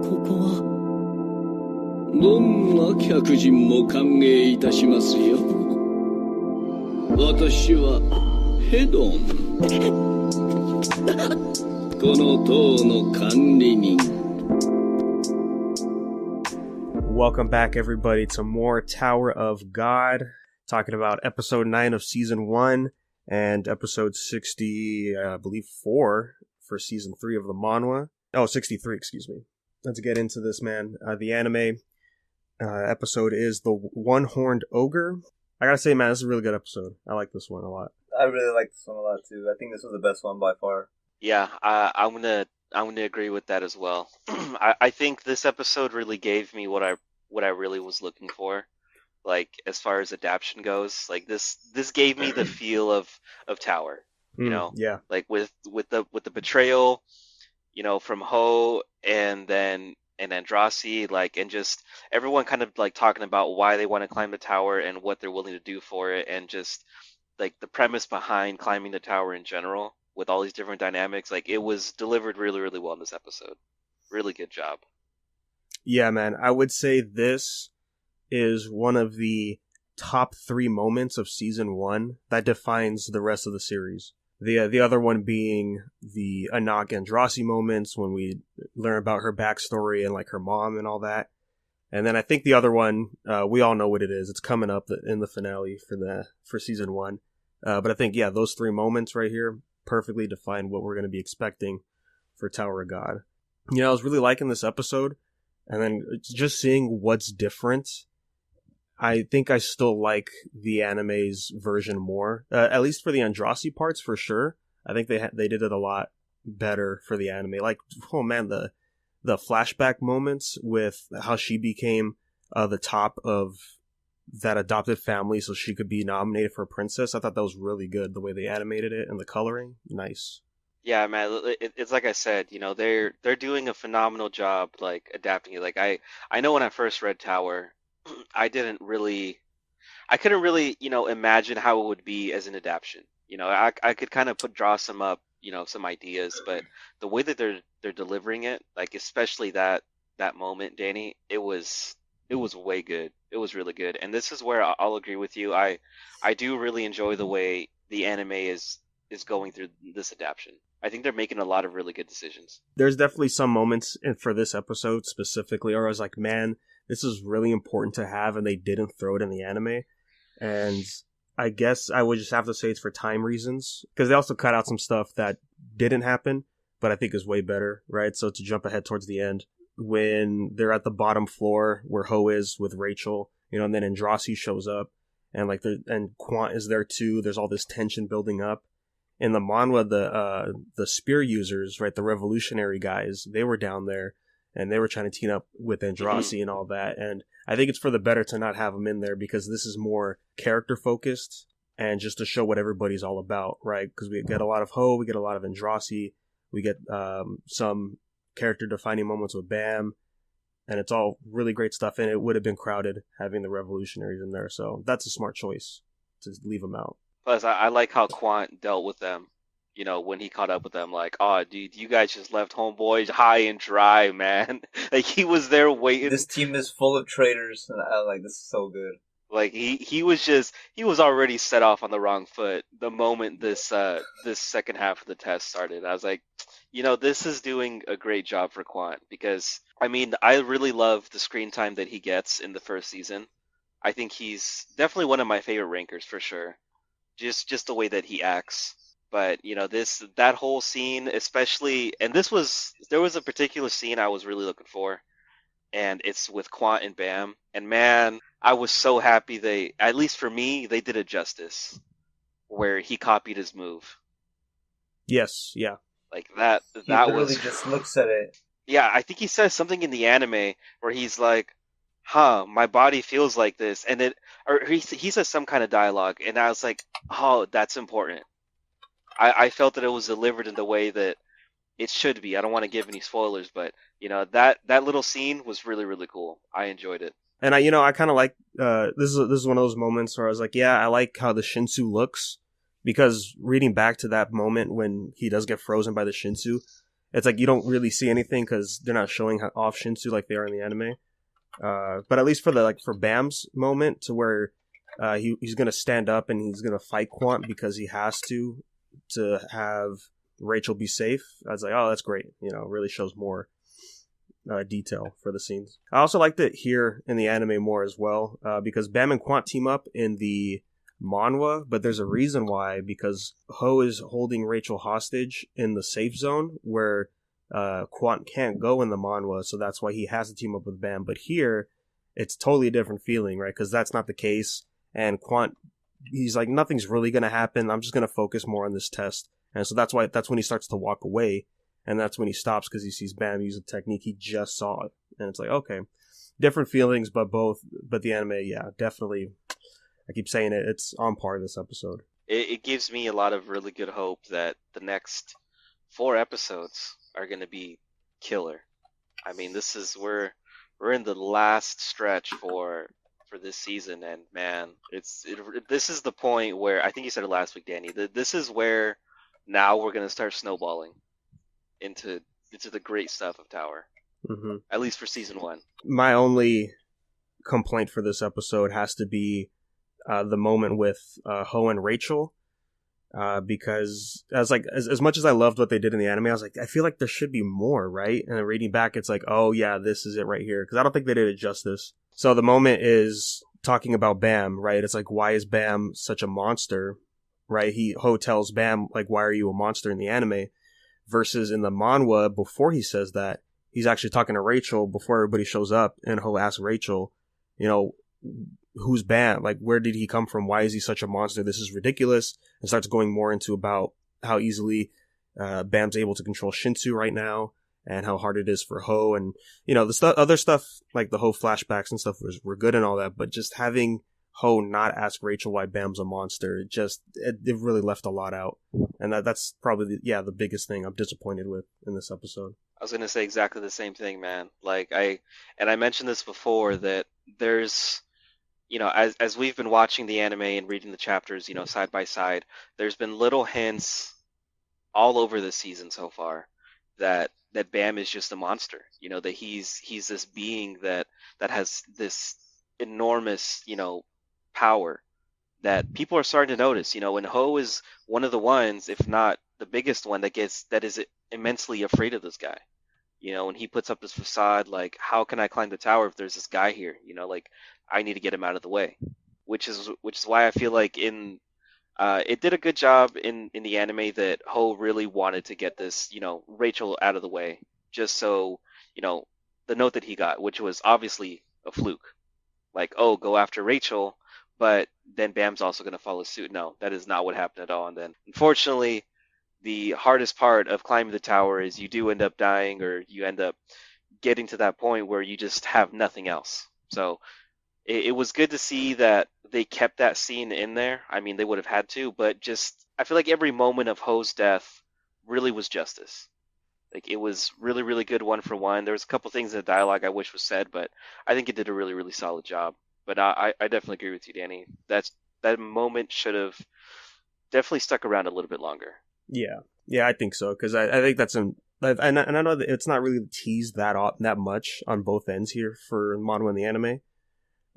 ここはどんな客人も歓迎いたしますよ。私はヘドン。この塔の管理人。Welcome back, everybody, to more Tower of God, talking about episode 9 of season 1 and episode 60, I believe 4 for season 3 of the manhwa. Oh, 63, excuse me. Let's get into this, man. The anime episode is the One-horned Ogre. I gotta say, man, this is a really good episode. I like this one a lot. I really like this one a lot too. I think this was the best one by far. Yeah, I'm gonna agree with that as well. I think this episode really gave me what I really was looking for, like as far as adaptation goes. Like this gave me the feel of Tower, you know, yeah, like with the betrayal, you know, from Ho and then Andrasi, like, and just everyone kind of like talking about why they want to climb the tower and what they're willing to do for it, and just like the premise behind climbing the tower in general with all these different dynamics. Like, it was delivered really, really well in this episode. Really good job. Yeah, man, I would say this is one of the top 3 moments of season 1 that defines the rest of the series. The other one being the Anak Andrasi moments when we learn about her backstory and like her mom and all that. And then I think the other one, we all know what it is. It's coming up in the finale for season 1. But I think, yeah, those 3 moments right here perfectly define what we're going to be expecting for Tower of God. You know, I was really liking this episode, and then just seeing what's different. I think I still like the anime's version more, at least for the Andrasi parts, for sure. I think they did it a lot better for the anime. Like, oh man, the flashback moments with how she became the top of that adopted family so she could be nominated for princess. I thought that was really good, the way they animated it and the coloring. Nice. Yeah, man, it's like I said, you know, they're doing a phenomenal job, like, adapting it. Like, I know when I first read Tower, I couldn't really, you know, imagine how it would be as an adaptation. You know, I could kind of draw some ideas, but the way that they're delivering it, like, especially that moment, Danny, it was way good. It was really good. And this is where I'll agree with you. I do really enjoy the way the anime is going through this adaptation. I think they're making a lot of really good decisions. There's definitely some moments for this episode specifically where I was like, man, this is really important to have, and they didn't throw it in the anime. And I guess I would just have to say it's for time reasons, because they also cut out some stuff that didn't happen, but I think is way better, right? So to jump ahead towards the end, when they're at the bottom floor where Ho is with Rachel, you know, and then Andrasi shows up, and like and Quant is there too. There's all this tension building up. In the manhwa, the spear users, right, the revolutionary guys, they were down there, and they were trying to team up with Andrasi and all that. And I think it's for the better to not have them in there, because this is more character focused and just to show what everybody's all about, right? Because we get a lot of Ho, we get a lot of Andrasi, we get some character defining moments with Bam, and it's all really great stuff. And it would have been crowded having the revolutionaries in there, so that's a smart choice to leave them out. Plus, I like how Quant dealt with them, you know, when he caught up with them. Like, oh, dude, you guys just left homeboys high and dry, man. Like, he was there waiting. This team is full of traitors, and I like, this is so good. Like, he was already set off on the wrong foot the moment this second half of the test started. I was like, you know, this is doing a great job for Quant, because, I mean, I really love the screen time that he gets in the first season. I think he's definitely one of my favorite rankers for sure. Just the way that he acts. But, you know, that whole scene, especially, and there was a particular scene I was really looking for, and it's with Quant and Bam. And man, I was so happy at least for me, they did it justice, where he copied his move. Yes, yeah. Like that He literally just looks at it. Yeah, I think he says something in the anime where he's like, my body feels like this, and he says some kind of dialogue, and I was like, oh, that's important. I felt that it was delivered in the way that it should be. I don't want to give any spoilers, but you know, that little scene was really, really cool. I enjoyed it. And I kind of like this is one of those moments where I was like, yeah, I like how the Shinsu looks, because reading back to that moment when he does get frozen by the Shinsu, it's like you don't really see anything because they're not showing off Shinsu like they are in the anime. But at least for Bam's moment to where he's gonna stand up and he's gonna fight Quant because he has to have Rachel be safe. I was like, oh, that's great. You know, really shows more detail for the scenes. I also liked it here in the anime more as well because Bam and Quant team up in the manhwa, but there's a reason why, because Ho is holding Rachel hostage in the safe zone where Quant can't go in the manhwa, so that's why he has to team up with Bam. But here, it's totally a different feeling, right? Because that's not the case, and Quant, he's like, nothing's really going to happen, I'm just going to focus more on this test. And so that's when he starts to walk away, and that's when he stops because he sees Bam use a technique he just saw. And it's like, okay, different feelings, but the anime, yeah, definitely, I keep saying it, it's on par this episode. It gives me a lot of really good hope that the next 4 episodes are going to be killer. I mean, we're in the last stretch for this season, and man, this is the point where, I think you said it last week, Danny, this is where now we're going to start snowballing into the great stuff of Tower. Mm-hmm. At least for season 1. My only complaint for this episode has to be the moment with Ho and Rachel, because I was like, as much as I loved what they did in the anime, I was like, I feel like there should be more, right? And then reading back, it's like, oh yeah, this is it right here, because I don't think they did it justice. So the moment is talking about Bam, right? It's like, why is Bam such a monster, right? Ho tells Bam, like, why are you a monster in the anime? Versus in the manhwa, before he says that, he's actually talking to Rachel before everybody shows up, and Ho asks Rachel, you know, who's Bam? Like, where did he come from? Why is he such a monster? This is ridiculous. And starts going more into about how easily Bam's able to control Shinsu right now, and how hard it is for Ho. And, you know, the other stuff, like the Ho flashbacks and stuff were good and all that, but just having Ho not ask Rachel why Bam's a monster, it really left a lot out. And that's probably, the biggest thing I'm disappointed with in this episode. I was going to say exactly the same thing, man. Like, I mentioned this before, that there's, you know, as we've been watching the anime and reading the chapters, you know, side by side, there's been little hints all over the season so far that Bam is just a monster. You know, that he's this being that has this enormous, you know, power that people are starting to notice. You know, and Ho is one of the ones, if not the biggest one, that is immensely afraid of this guy. You know, and he puts up this facade like, how can I climb the tower if there's this guy here? You know, like, I need to get him out of the way. Which is why I feel like it did a good job in the anime that Ho really wanted to get this, you know, Rachel out of the way, just so, you know, the note that he got, which was obviously a fluke. Like, oh, go after Rachel, but then Bam's also going to follow suit. No, that is not what happened at all. And then, unfortunately, the hardest part of climbing the tower is you do end up dying, or you end up getting to that point where you just have nothing else. So it was good to see that they kept that scene in there. I mean, they would have had to, but just, I feel like every moment of Ho's death really was justice. Like, it was really, really good 1-for-1. There was a couple things in the dialogue I wish was said, but I think it did a really, really solid job. But I definitely agree with you, Danny. That moment should have definitely stuck around a little bit longer. Yeah, I think so, because I think that's and I know that it's not really teased that much on both ends here for manhwa and the anime,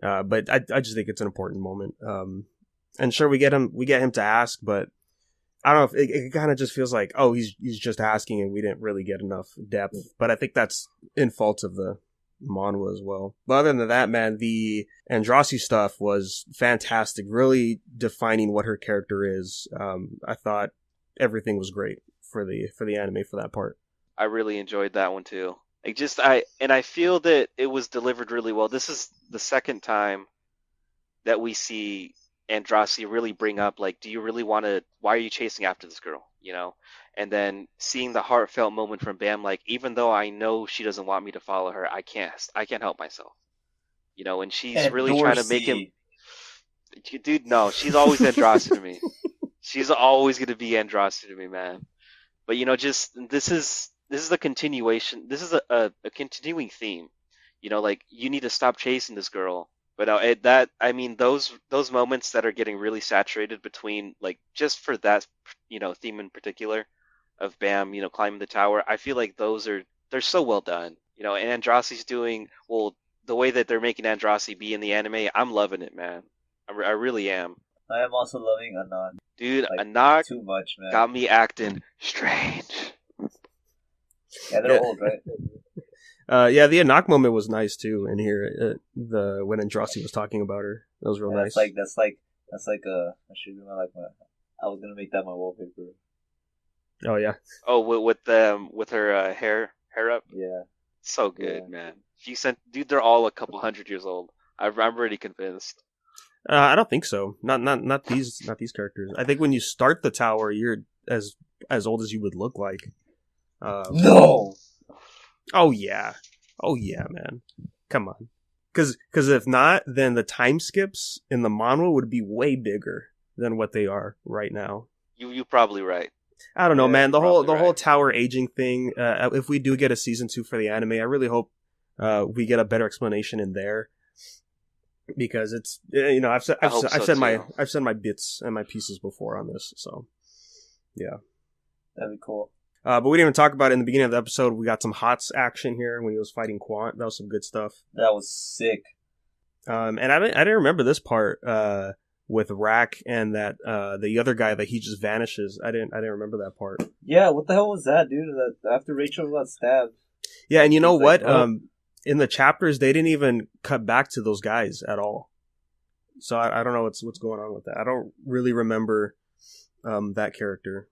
but I just think it's an important moment. And sure, we get him to ask, but I don't know if it kind of just feels like, oh, he's just asking, and we didn't really get enough depth. But I think that's in fault of the manhwa as well. But other than that, man, the Andrasi stuff was fantastic, really defining what her character is. I thought everything was great for the anime for that part. I really enjoyed that one too. I feel that it was delivered really well. This is the second time that we see Andrasi really bring up, like, do you really want to, why are you chasing after this girl, you know? And then seeing the heartfelt moment from Bam, like, even though I know she doesn't want me to follow her, I can't help myself, you know? And she's really trying to make him, dude, no, she's always Andrasi to me. She's always going to be Andrasi to me, man. But, you know, just, this is a continuation. This is a continuing theme. You know, like, you need to stop chasing this girl. But those moments that are getting really saturated between, like, just for that, you know, theme in particular, of Bam, climbing the tower. I feel like they're so well done. And Andrasi's doing well the way that they're making Andrasi be in the anime. I'm loving it, man. I really am. I am also loving Anon. Dude, Like, Anak too much, man. got me acting strange. Yeah, they're old, right? Yeah, the Anak moment was nice too in here. When Andrasi was talking about her, that was real nice. That's like I should be my I was gonna make that my wallpaper. Oh yeah. Oh, with her hair up. Yeah. So good, Yeah. man. Dude, they're all a couple hundred years old. I'm already convinced. I don't think so. Not these characters. I think when you start the tower, you're as old as you would look like. No. Oh yeah, man. Come on. Because if not, then the time skips in the manhwa would be way bigger than what they are right now. You're probably right. I don't know, Yeah, man. The you're whole probably right. tower aging thing. If we do get a season 2 for the anime, I really hope we get a better explanation in there, because it's I've said my bits and my pieces before on this. So yeah, That'd be cool. but we didn't even talk about it in the beginning of the episode. We got some HOTS action here when he was fighting Quant. That was some good stuff. That was sick. And I didn't remember this part with Rack and that the other guy that he just vanishes. I didn't remember that part. Yeah, what the hell was that, dude? That after Rachel got stabbed. Yeah, and you know He's like, what? "Oh." In the chapters, they didn't even cut back to those guys at all. So I don't know what's going on with that. I don't really remember that character.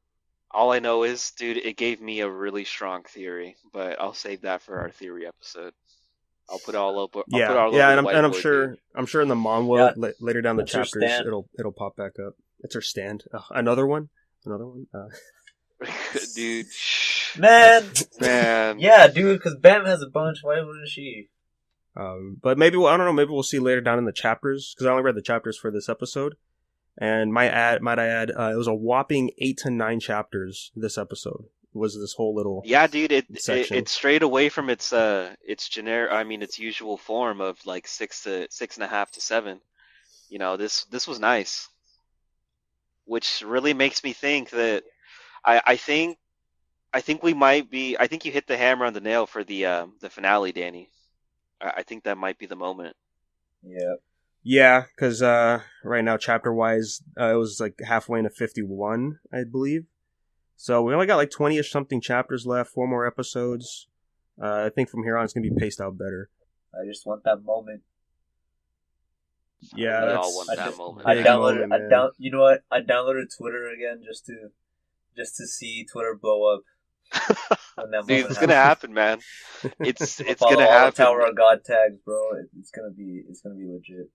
All I know is, dude, it gave me a really strong theory, but I'll save that for our theory episode. I'll put it all over. Yeah, and I'm sure in the manhwa later down the That's her chapters stand. it'll pop back up. It's her stand. Another one. Dude, Man. man. Yeah, dude, because Bam has a bunch. Why wouldn't she? But maybe I don't know. Maybe we'll see later down in the chapters, because I only read the chapters for this episode. And might I add, it was a whopping 8 to 9 chapters. This episode was this whole little Yeah, dude, section. it strayed away from its generic. I mean, its usual form of like 6.5 to 7. This was nice, which really makes me think that I think we might be. I think you hit the hammer on the nail for the finale, Danny. I think that might be the moment. Yeah. Yeah, because right now, chapter-wise, it was like halfway into 51, I believe. So we only got like 20-ish something chapters left, 4 more episodes. I think from here on, it's going to be paced out better. I just want that moment. Yeah, We that's all want that moment. big moment, man. You know what? I downloaded Twitter again just to see Twitter blow up. When that Dude, moment it's gonna happens. happen, man. It's Follow gonna all the happen. Tower of God tags, bro. It's gonna be legit.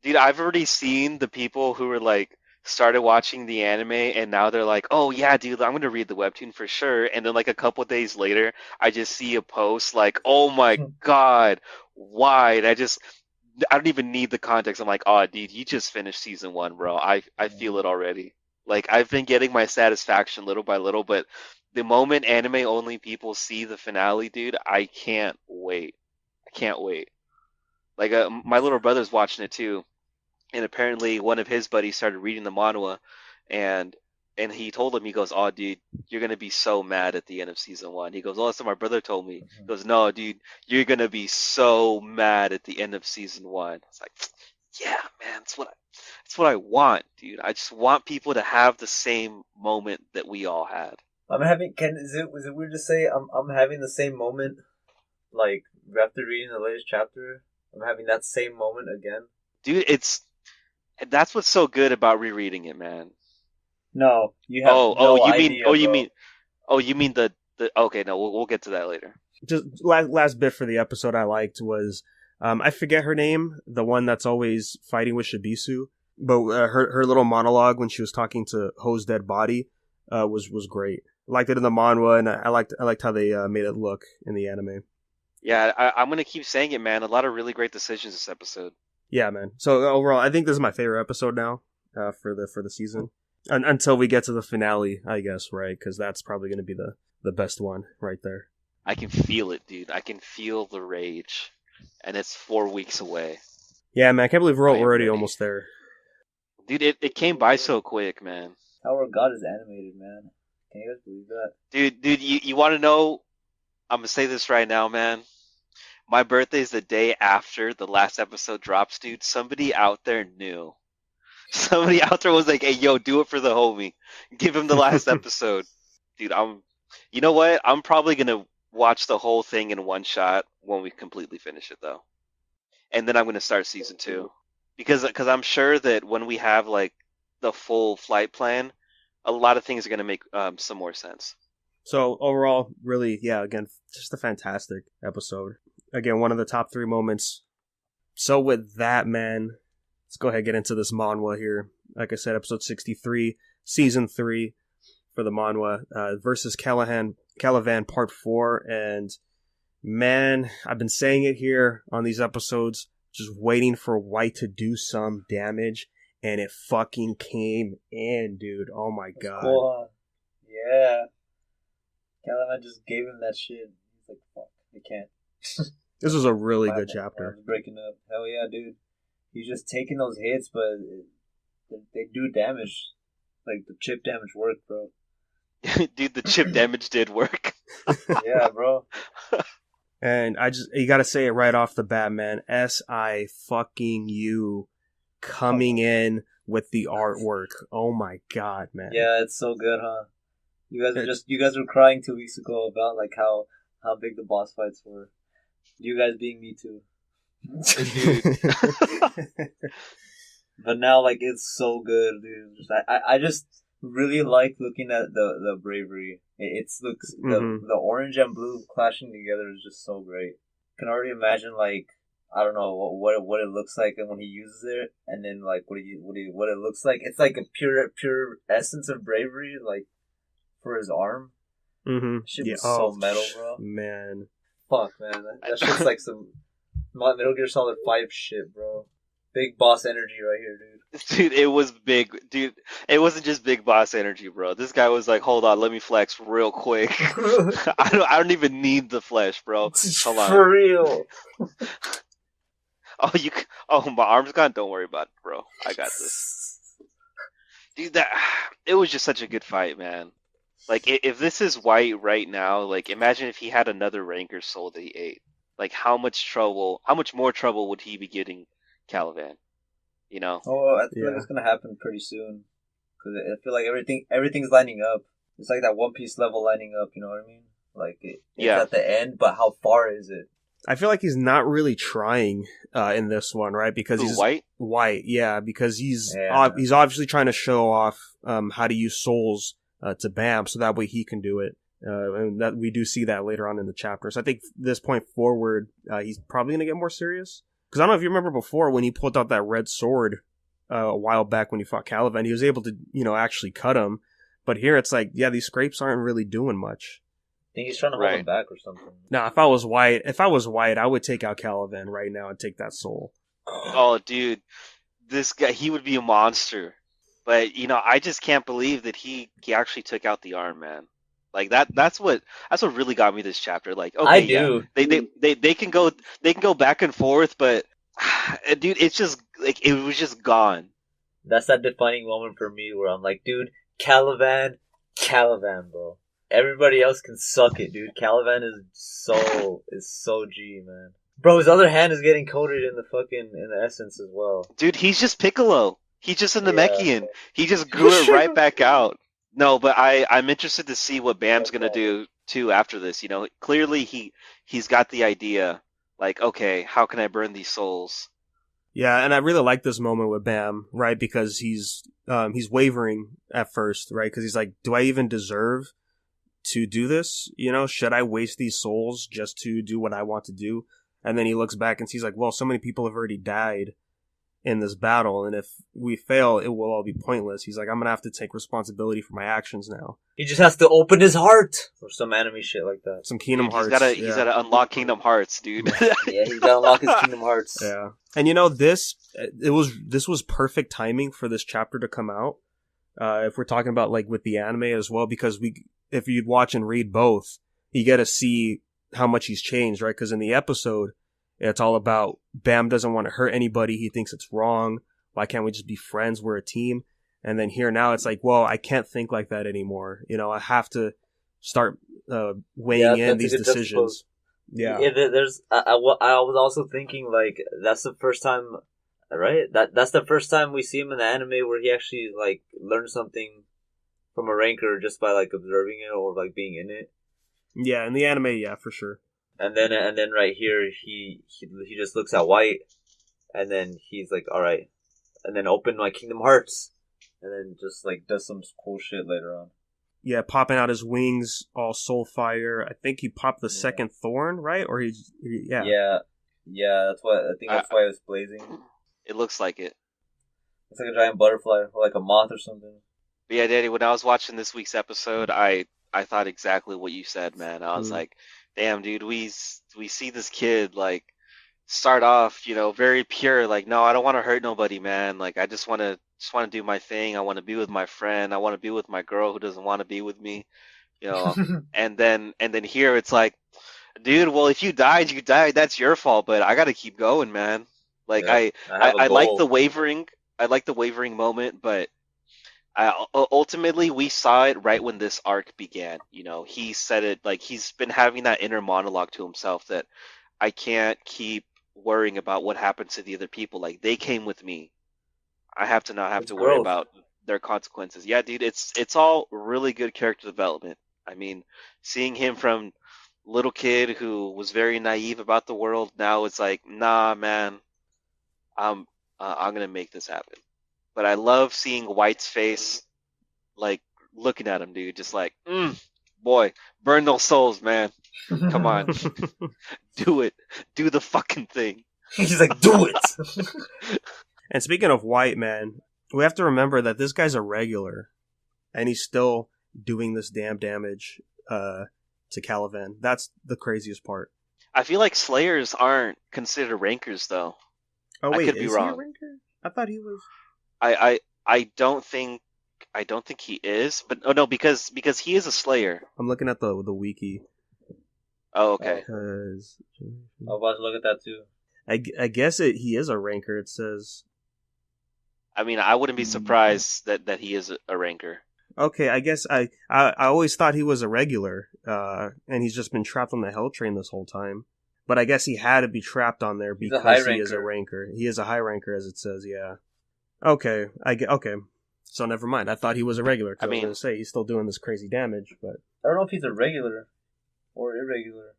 Dude, I've already seen the people who were like started watching the anime and now they're like, "Oh yeah, dude, I'm gonna read the webtoon for sure." And then like a couple days later, I just see a post like, "Oh my god, why?" And I don't even need the context. I'm like, "Oh, dude, you just finished season 1, bro. I feel it already." Like I've been getting my satisfaction little by little, but the moment anime only people see the finale, dude, I can't wait. I can't wait. Like my little brother's watching it too, and apparently one of his buddies started reading the manhwa, and he told him, he goes, "Oh, dude, you're gonna be so mad at the end of season 1." He goes, "Oh, that's what my brother told me." He goes, "No, dude, you're gonna be so mad at the end of season 1." It's like, yeah, man, that's what I want, dude. I just want people to have the same moment that we all had. I'm having. Is it weird to say I'm having the same moment? Like after reading the latest chapter, I'm having that same moment again. Dude, that's what's so good about rereading it, man. No, you have no idea, bro. You mean the okay, no, we'll get to that later. Just last bit for the episode I liked was, I forget her name, the one that's always fighting with Shibisu, but her little monologue when she was talking to Ho's dead body was great. I liked it in the manhwa, and I liked how they made it look in the anime. Yeah, I'm gonna keep saying it, man. A lot of really great decisions this episode. Yeah, man. So overall, I think this is my favorite episode now for the season. Until we get to the finale, I guess, right? Because that's probably going to be the best one right there. I can feel it, dude. I can feel the rage, and it's 4 weeks away. Yeah, man. I can't believe we're I am already ready. almost there. Dude, it came by so quick, man. Tower of God is animated, man. Can you guys believe that? Dude, you want to know? I'm gonna say this right now, man. My birthday's the day after the last episode drops, dude. Somebody out there knew. Somebody out there was like, "Hey, yo, do it for the homie. Give him the last episode." Dude, you know what? I'm probably gonna watch the whole thing in one shot when we completely finish it, though, and then I'm gonna start season 2 because I'm sure that when we have like the full flight plan, a lot of things are gonna make some more sense. So overall, really, yeah, again, just a fantastic episode. Again, one of the top 3 moments. So with that, man, let's go ahead and get into this manhwa here. Like I said, episode 63, season 3 for the manhwa versus Kallavan part 4. And man, I've been saying it here on these episodes, just waiting for White to do some damage, and it fucking came in, dude. Oh my god. Cool, huh? Yeah. Kallavan just gave him that shit. He's like, fuck, I can't. This was a really good chapter. I was breaking up. Hell yeah, dude. He's just taking those hits, but they do damage. Like, the chip damage worked, bro. Dude, the chip damage did work. Yeah, bro. And you gotta say it right off the bat, man. S.I. fucking U coming in with the artwork. Oh my god, man. Yeah, it's so good, huh? You guys were crying 2 weeks ago about like how big the boss fights were. You guys being me too. But now, like, it's so good, dude. I just really like looking at the bravery. It's looks the orange and blue clashing together is just so great. Can already imagine, like, I don't know what it looks like and when he uses it, and then like what it looks like. It's like a pure essence of bravery, like for his arm. Mm-hmm. Shit was so metal, bro. Man. Fuck, man. That shit's like some Metal Gear Solid 5 shit, bro. Big boss energy right here, dude. Dude, it was big. Dude, it wasn't just big boss energy, bro. This guy was like, hold on, let me flex real quick. I don't even need the flesh, bro. Hold on. For real. My arm's gone? Don't worry about it, bro. I got this. Dude, it was just such a good fight, man. Like, if this is White right now, like, imagine if he had another Ranker soul that he ate. Like, how much more trouble would he be getting Kallavan? You know? Oh, I feel like it's gonna happen pretty soon. Because I feel like everything's lining up. It's like that One Piece level lining up, you know what I mean? Like, it's at the end, but how far is it? I feel like he's not really trying in this one, right? Because he's White? White, yeah, because he's obviously trying to show off how to use souls to Bam, so that way he can do it. And that we do see that later on in the chapter. So I think this point forward, he's probably going to get more serious. Because I don't know if you remember before when he pulled out that red sword a while back when he fought Kallavan, he was able to, actually cut him. But here it's like, yeah, these scrapes aren't really doing much. I think he's trying to hold him back or something. No, if I was White, I would take out Kallavan right now and take that soul. Oh, dude, this guy, he would be a monster. But I just can't believe that he actually took out the arm, man. Like that's what really got me this chapter. Like, okay, I do. Yeah, they can go back and forth, but dude, it's just like it was just gone. That's that defining moment for me where I'm like, dude, Kallavan, bro. Everybody else can suck it, dude. Kallavan is so G, man. Bro, his other hand is getting coated in the essence as well. Dude, he's just Piccolo. He's just a Namekian. He just grew it right back out. No, but I'm interested to see what Bam's gonna do too after this. Clearly he's got the idea. Like, okay, how can I burn these souls? Yeah, and I really like this moment with Bam, right? Because he's wavering at first, right? Because he's like, do I even deserve to do this? Should I waste these souls just to do what I want to do? And then he looks back and sees like, well, so many people have already died in this battle, and if we fail, it will all be pointless. He's like, I'm gonna have to take responsibility for my actions now. He just has to open his heart, or some anime shit like that. Some Kingdom Hearts. He's gotta unlock Kingdom Hearts, dude. Yeah, he's gotta unlock his Kingdom Hearts. Yeah, and this was perfect timing for this chapter to come out. If we're talking about like with the anime as well, because if you'd watch and read both, you get to see how much he's changed, right? Because in the episode, it's all about Bam doesn't want to hurt anybody. He thinks it's wrong. Why can't we just be friends? We're a team. And then here now it's like, well, I can't think like that anymore. You know, I have to start weighing in these decisions. Yeah. There's. I was also thinking like that's the first time, right? That's the first time we see him in the anime where he actually like learned something from a ranker just by like observing it or like being in it. Yeah, in the anime, yeah, for sure. And then right here he just looks at White, and then he's like, all right, and then open my Kingdom Hearts, and then just like does some cool shit later on. Yeah, popping out his wings, all soul fire. I think he popped the second thorn, right? Or yeah. That's what I think. That's why it was blazing. It looks like it. It's like a giant butterfly or like a moth or something. But yeah, Daddy, when I was watching this week's episode, I thought exactly what you said, man. I was like, damn, dude, we see this kid like start off, you know, very pure, like, no, I don't want to hurt nobody, man. Like, I just want to do my thing. I want to be with my friend. I want to be with my girl who doesn't want to be with me, you know. and then here it's like, dude, well, if you died, you died. That's your fault. But I got to keep going, man. Like, I like the wavering. I like the wavering moment, but ultimately we saw it right when this arc began. You know, he said it, like, he's been having that inner monologue to himself that I can't keep worrying about what happens to the other people. Like, they came with me. I have to not have to worry about their consequences. Yeah, dude, it's all really good character development. I mean, seeing him from little kid who was very naive about the world, now it's like, nah, man, I'm gonna make this happen. But I love seeing White's face, like, looking at him, dude, just like, boy, burn those souls, man. Come on. Do it. Do the fucking thing. He's like, do it. And speaking of White, man, we have to remember that this guy's a regular, and he's still doing this damn damage to Kallavan. That's the craziest part. I feel like Slayers aren't considered rankers, though. Oh wait, I could be wrong. He a ranker? I thought he was. I don't think he is, but no, because he is a Slayer. I'm looking at the wiki. Oh, okay. I was about to look at that too. I guess he is a ranker. It says. I mean, I wouldn't be surprised that he is a ranker. Okay, I guess I always thought he was a regular, and he's just been trapped on the Hell Train this whole time. But I guess he had to be trapped on there because he is a ranker. He is a high ranker, as it says. Yeah. Okay, okay. So never mind. I thought he was a regular. I mean, I was gonna say he's still doing this crazy damage, but I don't know if he's a regular or irregular.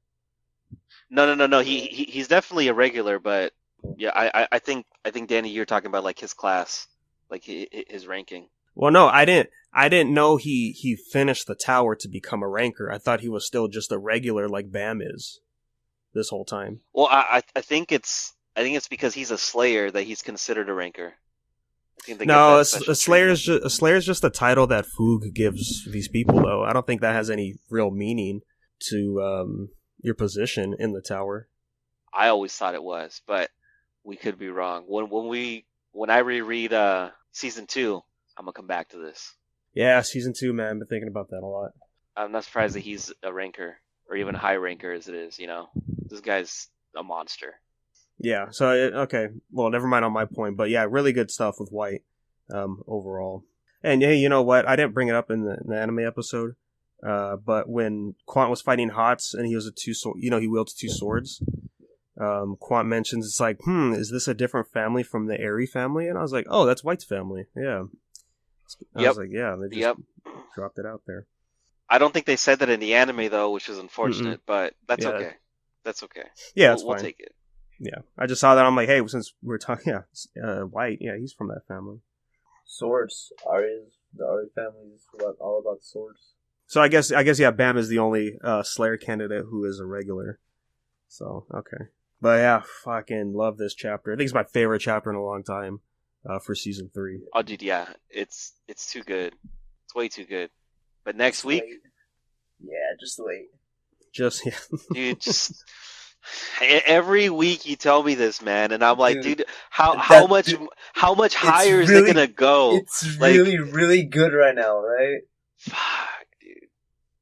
No. He's definitely a regular, but yeah, I think Danny, you're talking about like his class, like his ranking. Well, no, I didn't know he finished the tower to become a ranker. I thought he was still just a regular like Bam is this whole time. Well, I think it's because he's a Slayer that he's considered a ranker. No, a Slayer's just a title that Foog gives these people, though. I don't think that has any real meaning to your position in the tower. I always thought it was, but we could be wrong. When I reread season 2, I'm gonna come back to this. Yeah, season 2, man. I've been thinking about that a lot. I'm not surprised that he's a ranker, or even a high ranker as it is. You know, this guy's a monster. Yeah, so, okay, well, never mind on my point, but yeah, really good stuff with White, overall. And hey, you know what, I didn't bring it up in the anime episode, but when Quant was fighting Hots, and he was he wields 2 swords, Quant mentions, it's like, is this a different family from the Airy family? And I was like, oh, that's White's family, yeah. I was like, yeah, they just dropped it out there. I don't think they said that in the anime, though, which is unfortunate, but that's okay. That's okay. Yeah, we'll take it. Yeah, I just saw that. I'm like, hey, since we're talking, White, yeah, he's from that family. Swords, the Ari family is all about swords. So I guess, yeah, Bam is the only Slayer candidate who is a regular. So okay, but yeah, fucking love this chapter. I think it's my favorite chapter in a long time for season 3. Oh, dude, yeah, it's too good. It's way too good. But next week, yeah, just wait. Dude, just. Every week you tell me this, man, and I'm like, dude, how much higher is it gonna go? It's really good right now, right? Fuck, dude,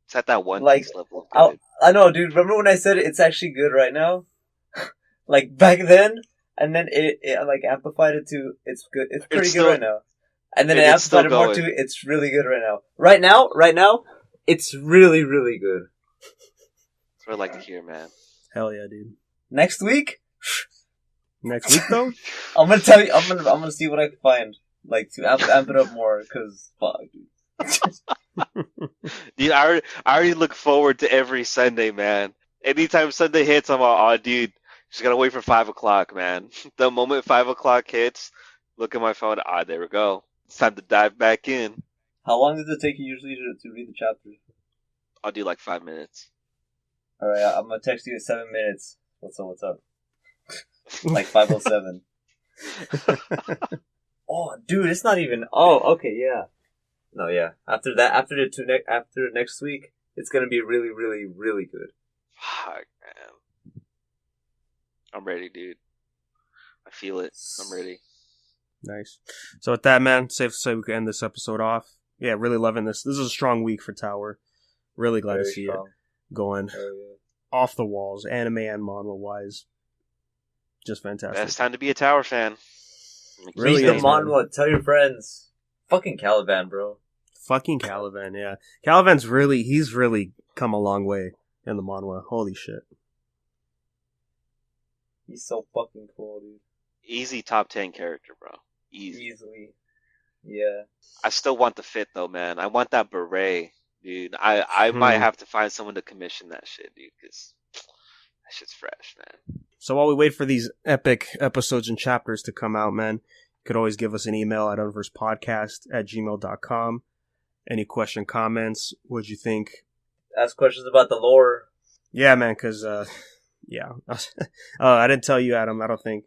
it's at that one level. I know, dude. Remember when I said it's actually good right now? Like back then, and then it like amplified it to it's good. It's pretty good right now. And then And I it's still Amplified More going. 2, it's really good right now. Right now, it's really, really good. That's what I like to hear, man. Hell yeah, dude. Next week, Next week though? I'm gonna tell you, I'm gonna see what I can find, like, to amp it up more, cause, fuck, dude. Dude, I already look forward to every Sunday, man. Anytime Sunday hits, I'm all, oh, dude, just gotta wait for 5 o'clock, man. The moment 5 o'clock hits, look at my phone. Ah, there we go. It's time to dive back in. How long does it take you usually to read the chapter? I'll do like 5 minutes. Alright, I'm gonna text you in 7 minutes. What's up? Like 5:07. Oh, dude, it's not even. Oh, okay, yeah. No, yeah. After next week, it's gonna be really, really, really good. Fuck, man. I'm ready, dude. I feel it. I'm ready. Nice. So with that, man, safe to say we can end this episode off. Yeah, really loving this. This is a strong week for Tower. Really glad to see it going off the walls, anime and manga wise. Just fantastic. It's time to be a Tower fan. Really Read the is, manhwa. Tell your friends. Fucking Kallavan, bro. Fucking Kallavan, yeah. Kallavan's he's really come a long way in the manhwa. Holy shit. He's so fucking cool, dude. Easy top 10 character, bro. Easily. Yeah. I still want the fit, though, man. I want that beret, dude. I might have to find someone to commission that shit, dude, because that shit's fresh, man. So while we wait for these epic episodes and chapters to come out, man, you could always give us an email at unversedpodcast@gmail.com. Any question, comments, what'd you think? Ask questions about the lore. Yeah, man, because, yeah. I didn't tell you, Adam, I don't think.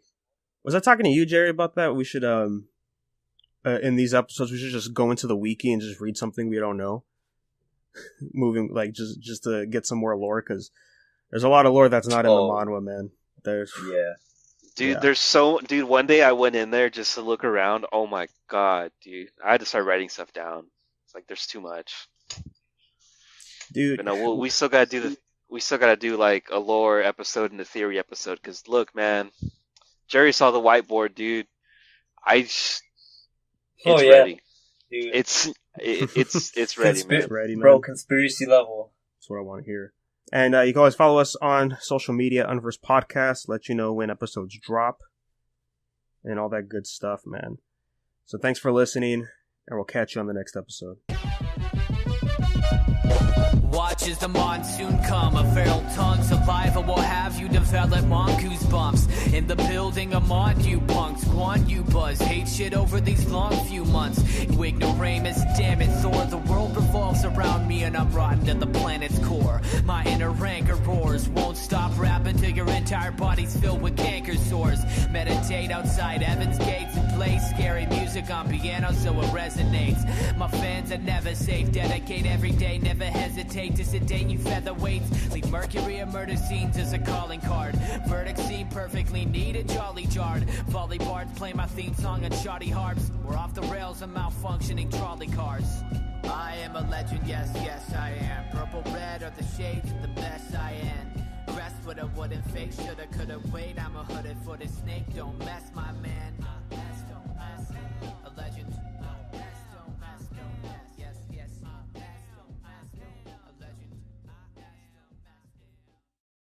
Was I talking to you, Gerry, about that? We should, in these episodes, we should just go into the wiki and just read something we don't know. Moving, like, just to get some more lore, because there's a lot of lore that's not in the manhwa, man. Yeah. Dude, dude, one day I went in there just to look around. Oh my god, dude. I had to start writing stuff down. It's like, there's too much. Dude. But no, we still gotta do like a lore episode and a theory episode, because look, man, Gerry saw the whiteboard, dude. It's ready. Dude. It's ready, man. It's ready, man. Bro, conspiracy level. That's what I want to hear. And you can always follow us on social media, Unverse Podcast, let you know when episodes drop, and all that good stuff, man. So thanks for listening, and we'll catch you on the next episode. Watch as the monsoon come, a feral tongue saliva will have you develop mongoose bumps. In the building, I'm on you punks, Quan you buzz, hate shit over these long few months. You ignoramus, damn it, Thor, the world revolves around me and I'm rotten to the planet's core. My inner rancor roars, won't stop rapping till your entire body's filled with canker sores. Meditate outside Evans Gates and play scary music on piano so it resonates. My fans are never safe, dedicate every day, never hesitate to sedate you featherweights. Leave Mercury and murder scenes as a calling card. Verdicts seem perfectly needed, jolly jarred. Volley bards play my theme song on shoddy harps. We're off the rails and malfunctioning trolley cars. I am a legend, yes, yes I am. Purple, red are the shades of the best I am. Rest with a wooden face, shoulda, coulda, wait. I'm a hooded footed snake, don't mess, my man.